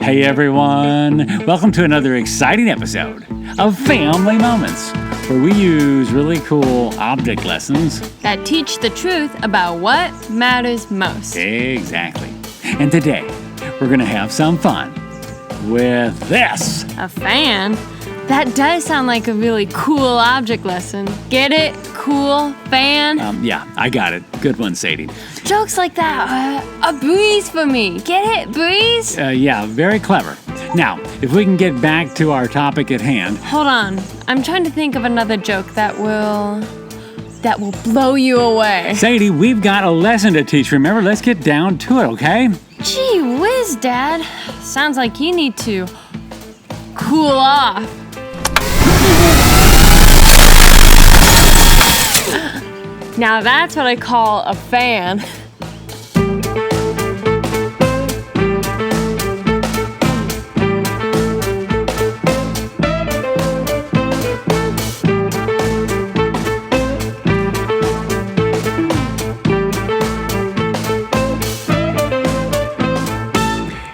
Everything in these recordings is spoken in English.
Hey everyone! Welcome to another exciting episode of Family Moments, where we use really cool object lessons that teach the truth about what matters most. Exactly. And today, we're going to have some fun with this. A fan? That does sound like a really cool object lesson. Get it? Cool fan? Yeah, I got it. Good one, Sadie. Jokes like that are a breeze for me. Get it? Breeze? Yeah, very clever. Now, if we can get back to our topic at hand. Hold on. I'm trying to think of another joke that will blow you away. Sadie, we've got a lesson to teach. Remember, let's get down to it, okay? Gee whiz, Dad. Sounds like you need to cool off. Now that's what I call a fan.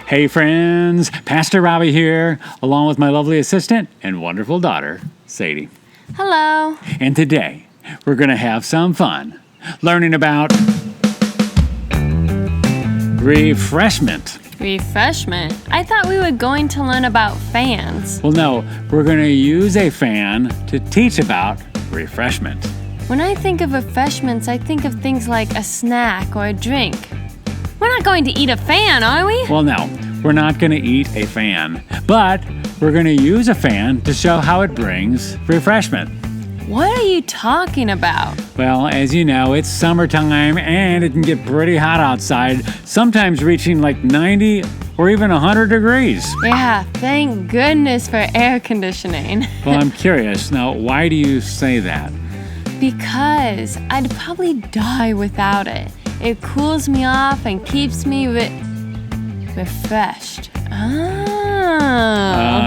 Hey friends, Pastor Robbie here, along with my lovely assistant and wonderful daughter, Sadie. Hello. And today, we're going to have some fun learning about refreshment. Refreshment? I thought we were going to learn about fans. Well, no, we're going to use a fan to teach about refreshment. When I think of refreshments, I think of things like a snack or a drink. We're not going to eat a fan, are we? Well, no, we're not going to eat a fan, but we're going to use a fan to show how it brings refreshment. What are you talking about? Well, as you know, it's summertime and it can get pretty hot outside, sometimes reaching like 90 or even 100 degrees. Yeah, thank goodness for air conditioning. Well, I'm curious. Now, why do you say that? Because I'd probably die without it. It cools me off and keeps me refreshed.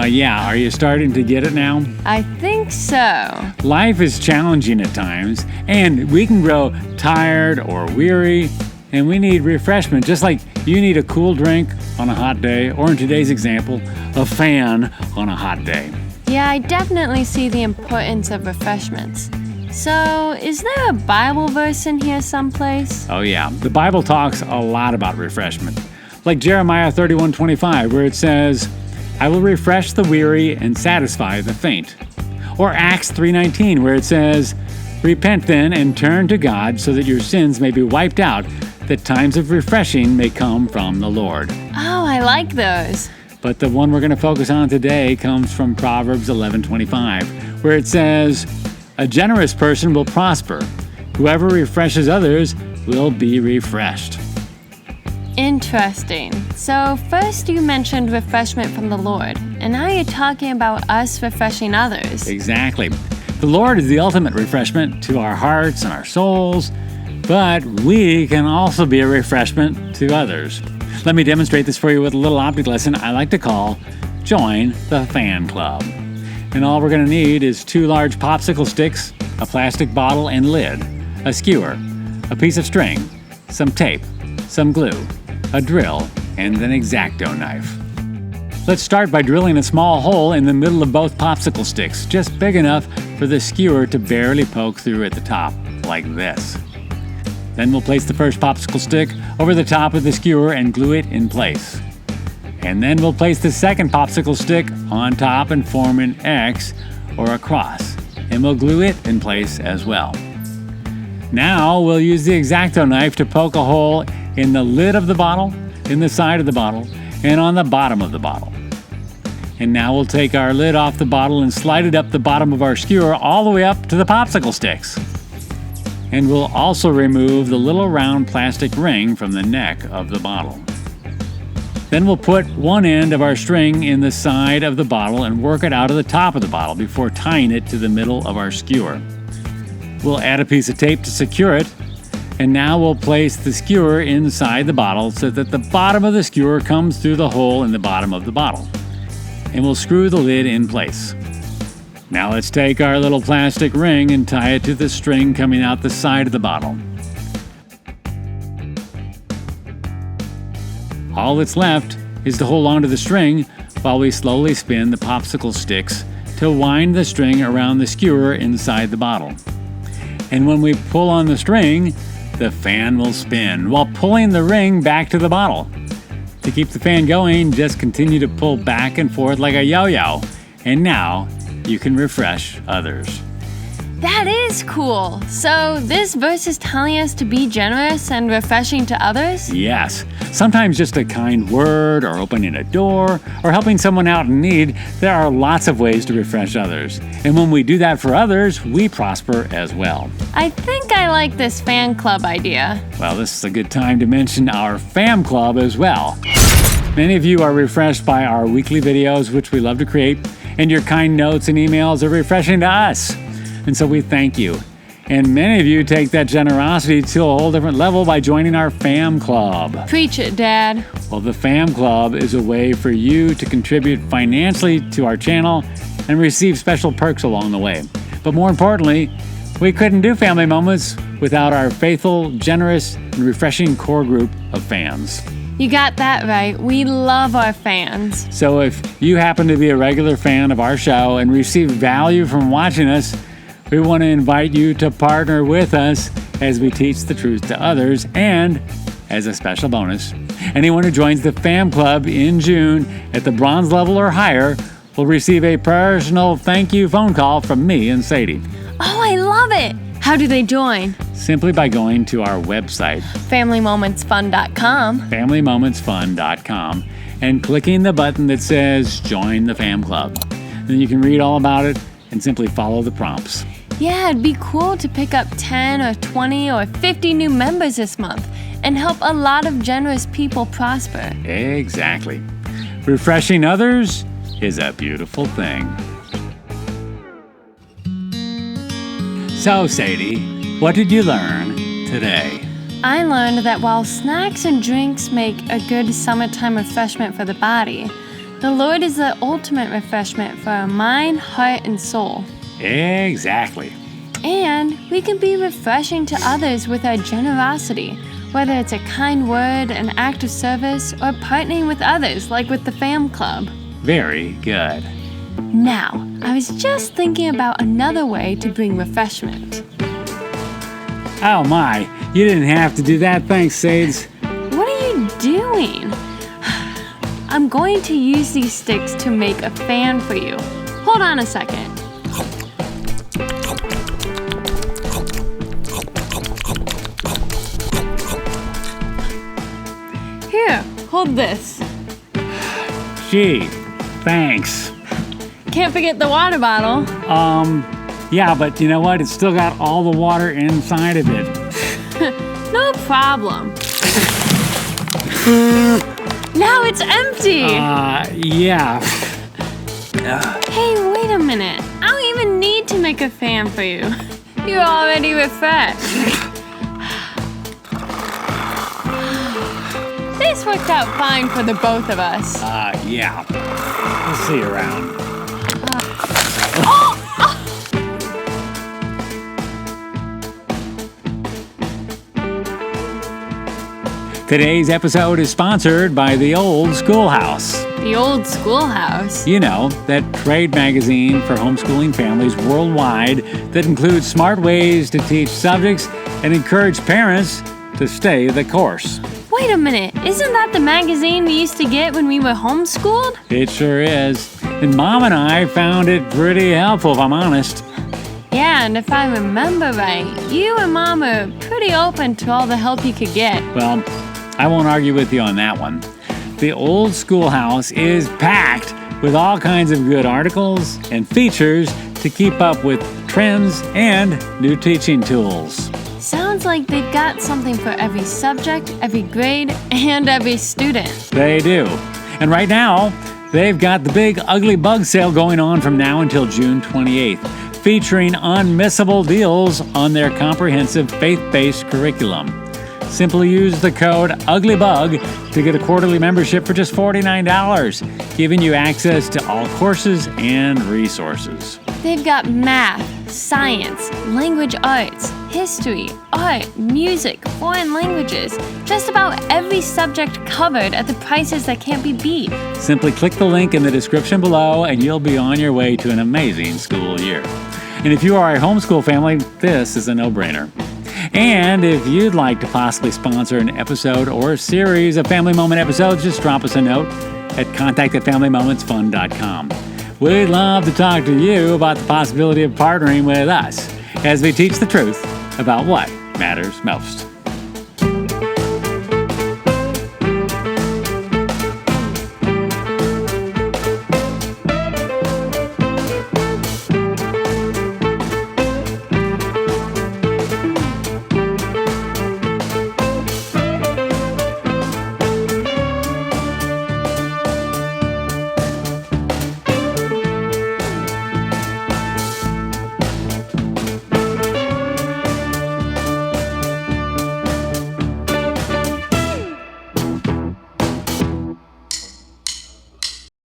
Yeah, are you starting to get it now? I think so. Life is challenging at times, and we can grow tired or weary, and we need refreshment, just like you need a cool drink on a hot day, or in today's example, a fan on a hot day. Yeah, I definitely see the importance of refreshments. So, is there a Bible verse in here someplace? Oh yeah, the Bible talks a lot about refreshment. Like Jeremiah 31:25, where it says, I will refresh the weary and satisfy the faint. Or Acts 3:19, where it says, repent then and turn to God so that your sins may be wiped out, that times of refreshing may come from the Lord. Oh, I like those. But the one we're going to focus on today comes from Proverbs 11:25, where it says, a generous person will prosper. Whoever refreshes others will be refreshed. Interesting. So first you mentioned refreshment from the Lord, and now you're talking about us refreshing others. Exactly. The Lord is the ultimate refreshment to our hearts and our souls, but we can also be a refreshment to others. Let me demonstrate this for you with a little object lesson I like to call Join the Fan Club. And all we're going to need is 2 large popsicle sticks, a plastic bottle and lid, a skewer, a piece of string, some tape, some glue, a drill, and an X-Acto knife. Let's start by drilling a small hole in the middle of both popsicle sticks, just big enough for the skewer to barely poke through at the top, like this. Then we'll place the first popsicle stick over the top of the skewer and glue it in place. And then we'll place the second popsicle stick on top and form an X or a cross, and we'll glue it in place as well. Now we'll use the X-Acto knife to poke a hole in the lid of the bottle, in the side of the bottle, and on the bottom of the bottle. And now we'll take our lid off the bottle and slide it up the bottom of our skewer all the way up to the popsicle sticks. And we'll also remove the little round plastic ring from the neck of the bottle. Then we'll put one end of our string in the side of the bottle and work it out of the top of the bottle before tying it to the middle of our skewer. We'll add a piece of tape to secure it, and now we'll place the skewer inside the bottle so that the bottom of the skewer comes through the hole in the bottom of the bottle. And we'll screw the lid in place. Now let's take our little plastic ring and tie it to the string coming out the side of the bottle. All that's left is to hold onto the string while we slowly spin the popsicle sticks to wind the string around the skewer inside the bottle. And when we pull on the string, the fan will spin while pulling the ring back to the bottle. To keep the fan going, just continue to pull back and forth like a yo-yo. And now you can refresh others. That is cool. So this verse is telling us to be generous and refreshing to others? Yes. Sometimes just a kind word or opening a door or helping someone out in need, there are lots of ways to refresh others. And when we do that for others, we prosper as well. I think I like this fan club idea. Well, this is a good time to mention our fam club as well. Many of you are refreshed by our weekly videos, which we love to create, and your kind notes and emails are refreshing to us. And so we thank you. And many of you take that generosity to a whole different level by joining our fam club. Preach it, Dad. Well, the fam club is a way for you to contribute financially to our channel and receive special perks along the way. But more importantly, we couldn't do Family Moments without our faithful, generous, and refreshing core group of fans. You got that right. We love our fans. So if you happen to be a regular fan of our show and receive value from watching us, we want to invite you to partner with us as we teach the truth to others, and as a special bonus, anyone who joins the Fam Club in June at the bronze level or higher will receive a personal thank you phone call from me and Sadie. Oh, I love it. How do they join? Simply by going to our website, FamilyMomentsFun.com, FamilyMomentsFun.com, and clicking the button that says Join the Fam Club. Then you can read all about it and simply follow the prompts. Yeah, it'd be cool to pick up 10 or 20 or 50 new members this month and help a lot of generous people prosper. Exactly. Refreshing others is a beautiful thing. So, Sadie, what did you learn today? I learned that while snacks and drinks make a good summertime refreshment for the body, the Lord is the ultimate refreshment for our mind, heart, and soul. Exactly. And we can be refreshing to others with our generosity, whether it's a kind word, an act of service, or partnering with others, like with the Fam Club. Very good. Now, I was just thinking about another way to bring refreshment. Oh my, you didn't have to do that. Thanks, Sades. What are you doing? I'm going to use these sticks to make a fan for you. Hold on a second. Here, hold this. Gee, thanks. Can't forget the water bottle. Yeah, but you know what? It's still got all the water inside of it. No problem. Now it's empty. Yeah. Hey, wait a minute. I don't even need to make a fan for you. You're already refreshed. This worked out fine for the both of us. Yeah. We'll see you around. Today's episode is sponsored by the Old Schoolhouse. The Old Schoolhouse? You know, that trade magazine for homeschooling families worldwide that includes smart ways to teach subjects and encourage parents to stay the course. Wait a minute, isn't that the magazine we used to get when we were homeschooled? It sure is. And Mom and I found it pretty helpful, if I'm honest. Yeah, and if I remember right, you and Mom are pretty open to all the help you could get. Well, I won't argue with you on that one. The Old Schoolhouse is packed with all kinds of good articles and features to keep up with trends and new teaching tools. Sounds like they've got something for every subject, every grade, and every student. They do. And right now, they've got the big Ugly Bug sale going on from now until June 28th, featuring unmissable deals on their comprehensive faith-based curriculum. Simply use the code UGLYBUG to get a quarterly membership for just $49, giving you access to all courses and resources. They've got math, science, language arts, history, art, music, foreign languages, just about every subject covered at the prices that can't be beat. Simply click the link in the description below and you'll be on your way to an amazing school year. And if you are a homeschool family, this is a no-brainer. And if you'd like to possibly sponsor an episode or a series of Family Moment episodes, just drop us a note at contact@familymomentsfun.com. We'd love to talk to you about the possibility of partnering with us as we teach the truth about what matters most.